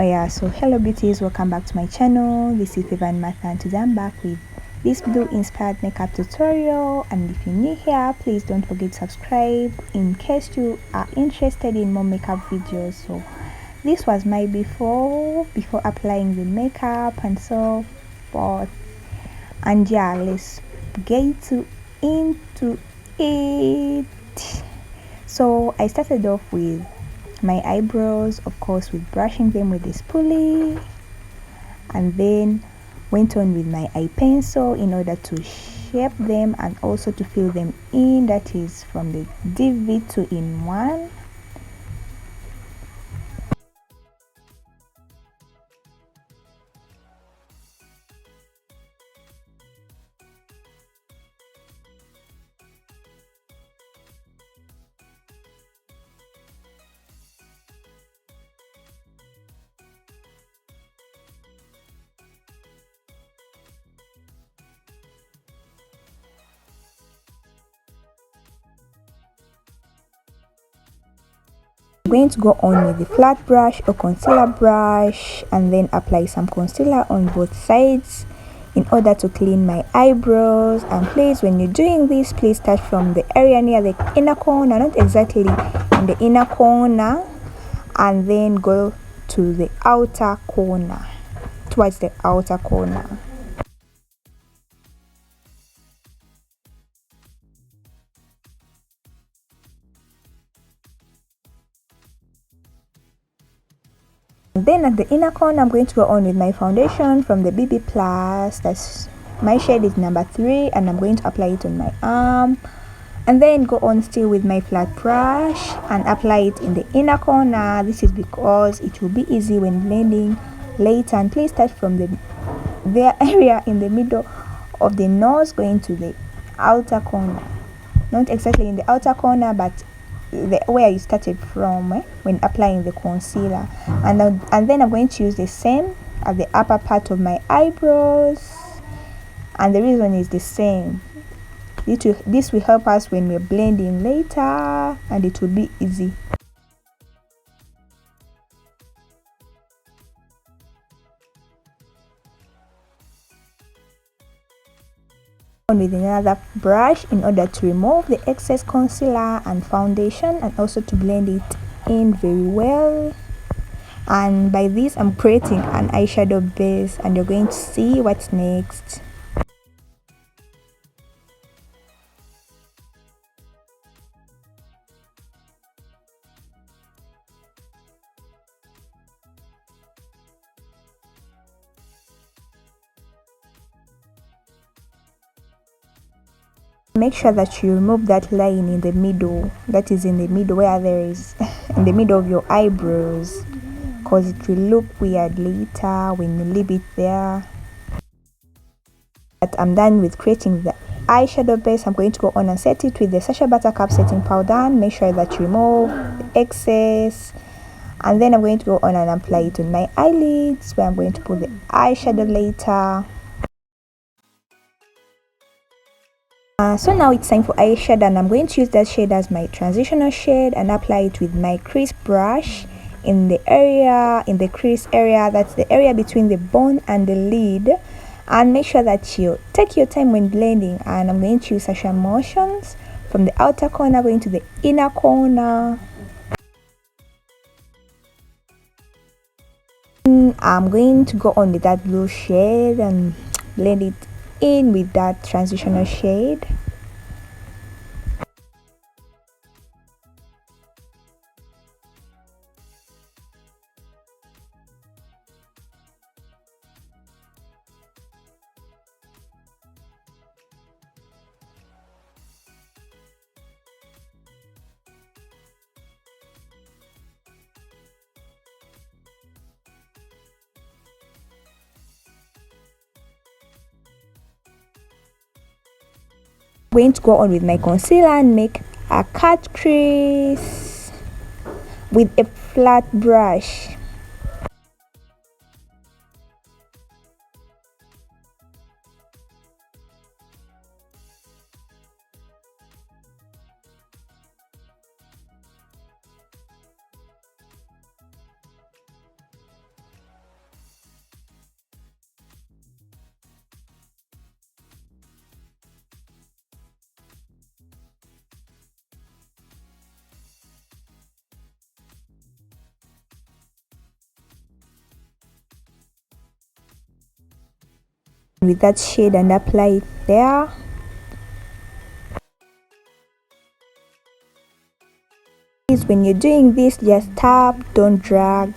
Oh yeah, so hello beauties, welcome back to my channel. This is Favorn and today I'm back with this blue inspired makeup tutorial. And if you're new here, please don't forget to subscribe in case you are interested in more makeup videos. So this was my before applying the makeup and so forth. And yeah, let's get into it. So I started off with my eyebrows, of course, with brushing them with a spoolie, and then went on with my eye pencil in order to shape them and also to fill them in, that is from the DV 2-in-1. I'm going to go on with the flat brush or concealer brush and then apply some concealer on both sides in order to clean my eyebrows. And please, when you're doing this, please start from the area near the inner corner, not exactly in the inner corner, and then go to the outer corner, towards the outer corner. Then at the inner corner, I'm going to go on with my foundation from the BB Plus. That's my shade is number 3, and I'm going to apply it on my arm, and then go on still with my flat brush and apply it in the inner corner. This is because it will be easy when blending later. And please start from the area in the middle of the nose going to the outer corner, not exactly in the outer corner, but where you started from when applying the concealer. And then I'm going to use the same at the upper part of my eyebrows, and the reason is the same. This will help us when we're blending later, and it will be easy. With another brush in order to remove the excess concealer and foundation, and also to blend it in very well. And by this, I'm creating an eyeshadow base, and you're going to see what's next. Make sure that you remove that line in the middle, that is in the middle where there is in the middle of your eyebrows, because it will look weird later when you leave it there. But I'm done with creating the eyeshadow base. I'm going to go on and set it with the Sacha Buttercup setting powder, and make sure that you remove the excess. And then I'm going to go on and apply it on my eyelids, where I'm going to put the eyeshadow later. So now it's time for eyeshadow, and I'm going to use that shade as my transitional shade and apply it with my crease brush in the crease area, that's the area between the bone and the lid. And make sure that you take your time when blending, and I'm going to use Sacha motions from the outer corner going to the inner corner. I'm going to go on with that blue shade and blend it in with that transitional shade. I'm going to go on with my concealer and make a cut crease with a flat brush. with that shade and apply it there. When you're doing this, just tap, don't drag.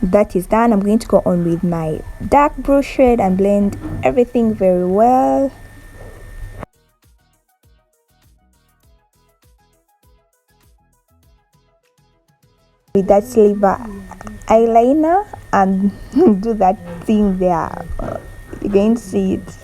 That is done. I'm going to go on with my dark blue shade and blend everything very well. With that silver eyeliner and do that thing there. You can see it.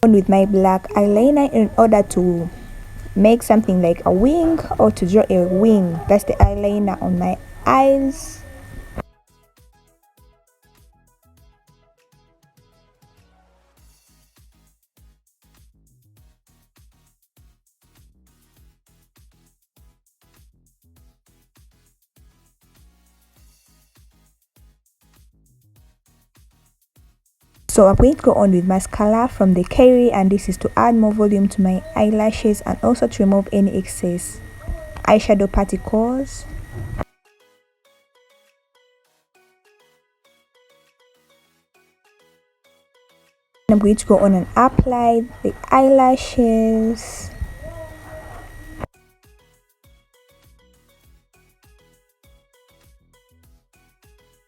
With my black eyeliner in order to make something like a wing or to draw a wing. That's the eyeliner on my eyes. So I'm going to go on with mascara from the Kerry, and this is to add more volume to my eyelashes and also to remove any excess eyeshadow particles. I'm going to go on and apply the eyelashes.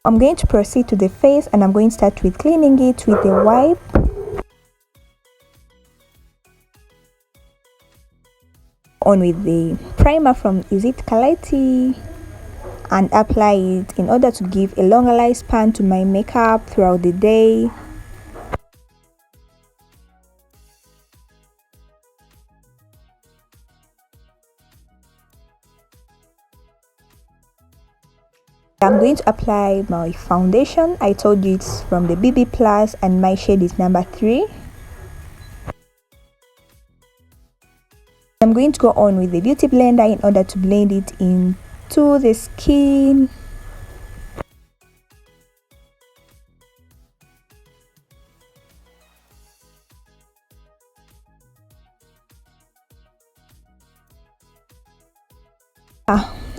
I'm going to proceed to the face, and I'm going to start with cleaning it with a wipe. On with the primer from Is It Kalati and apply it in order to give a longer lifespan to my makeup throughout the day. I'm going to apply my foundation. I told you it's from the BB Plus and my shade is number 3. I'm going to go on with the beauty blender in order to blend it into the skin.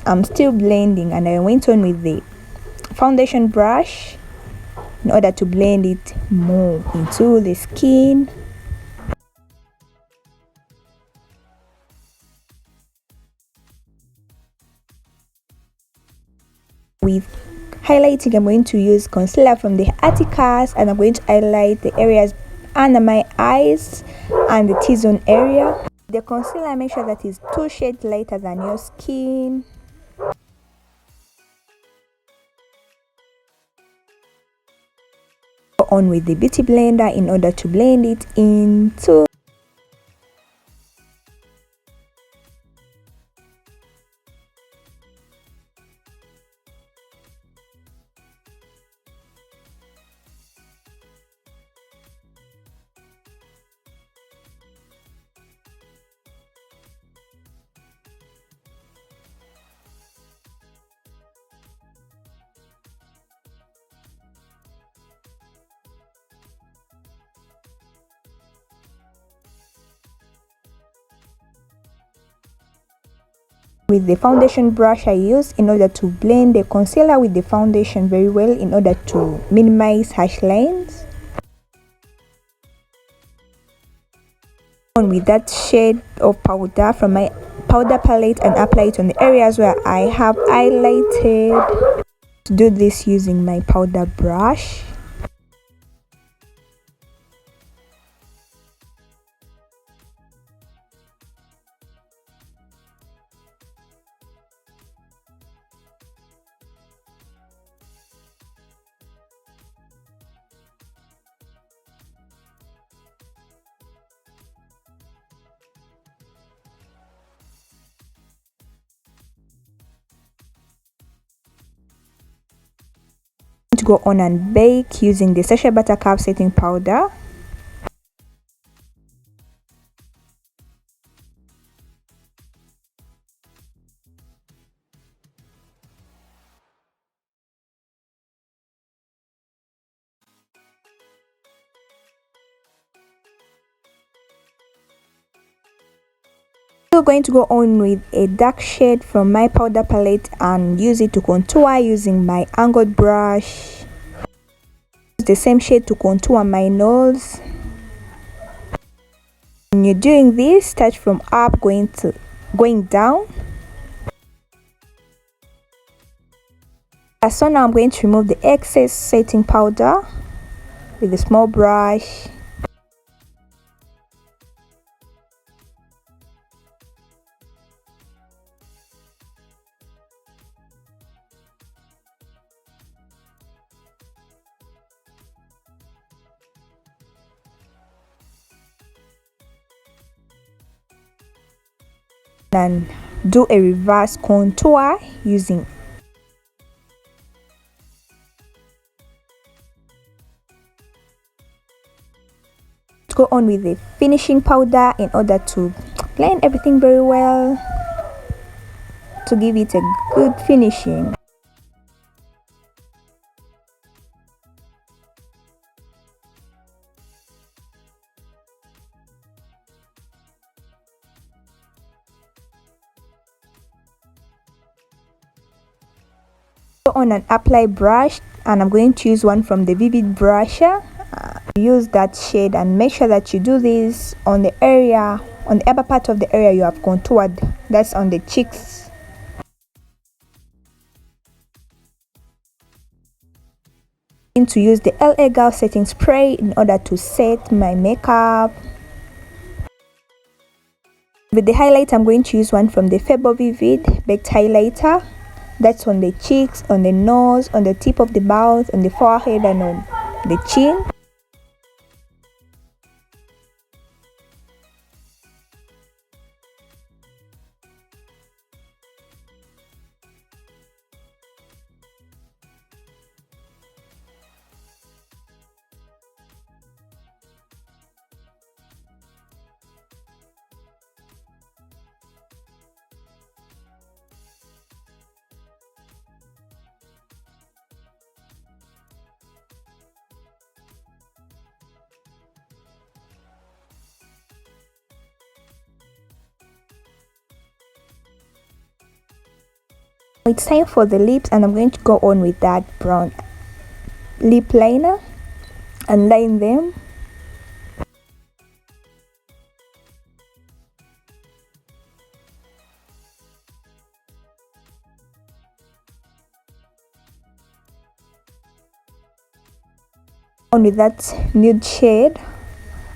I'm still blending, and I went on with the foundation brush in order to blend it more into the skin. With highlighting, I'm going to use concealer from the Atticus, and I'm going to highlight the areas under my eyes and the T-zone area. The concealer, make sure that is 2 shades lighter than your skin. Go on with the beauty blender in order to blend it into. With the foundation brush I use in order to blend the concealer with the foundation very well in order to minimize harsh lines. On with that shade of powder from my powder palette and apply it on the areas where I have highlighted. To do this using my powder brush. go on and bake using the Sachet Buttercup setting powder. Still going to go on with a dark shade from my powder palette and use it to contour using my angled brush. Use the same shade to contour my nose. When you're doing this, start from up going down. So now I'm going to remove the excess setting powder with a small brush. And do a reverse contour using go on with the finishing powder in order to blend everything very well to give it a good finishing. Go on and apply brush, and I'm going to use one from the Vivid Brusher. Use that shade and make sure that you do this on the area, on the upper part of the area you have contoured, that's on the cheeks. I'm going to use the LA Girl setting spray in order to set my makeup. With the highlight, I'm going to use one from the Favorn Vivid Baked Highlighter. That's on the cheeks, on the nose, on the tip of the mouth, on the forehead, and on the chin. It's time for the lips, and I'm going to go on with that brown lip liner and line them. On with that nude shade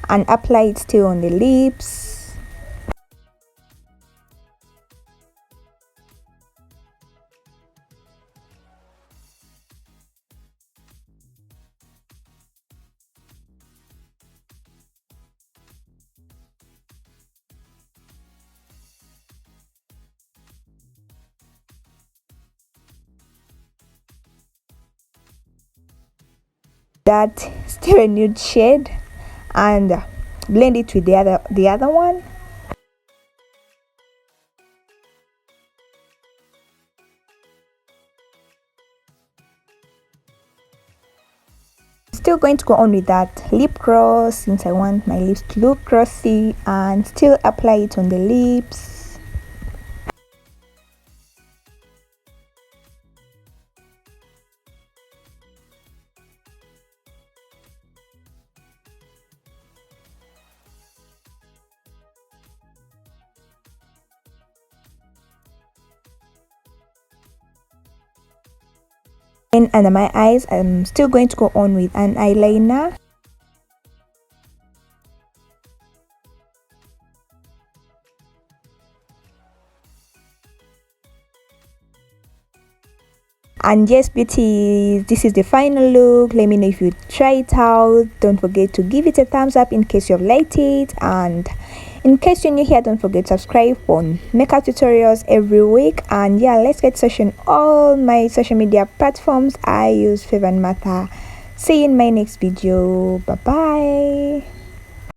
and apply it still on the lips. That still a nude shade and blend it with the other one. Still going to go on with that lip gloss since I want my lips to look glossy, and still apply it on the lips. And under my eyes, I'm still going to go on with an eyeliner. And yes, beauties, this is the final look. Let me know if you try it out. Don't forget to give it a thumbs up in case you've liked it, and In case you're new here, don't forget to subscribe for makeup tutorials every week. And yeah, let's get started on all my social media platforms. I use Favorn Martha. See you in my next video. Bye bye.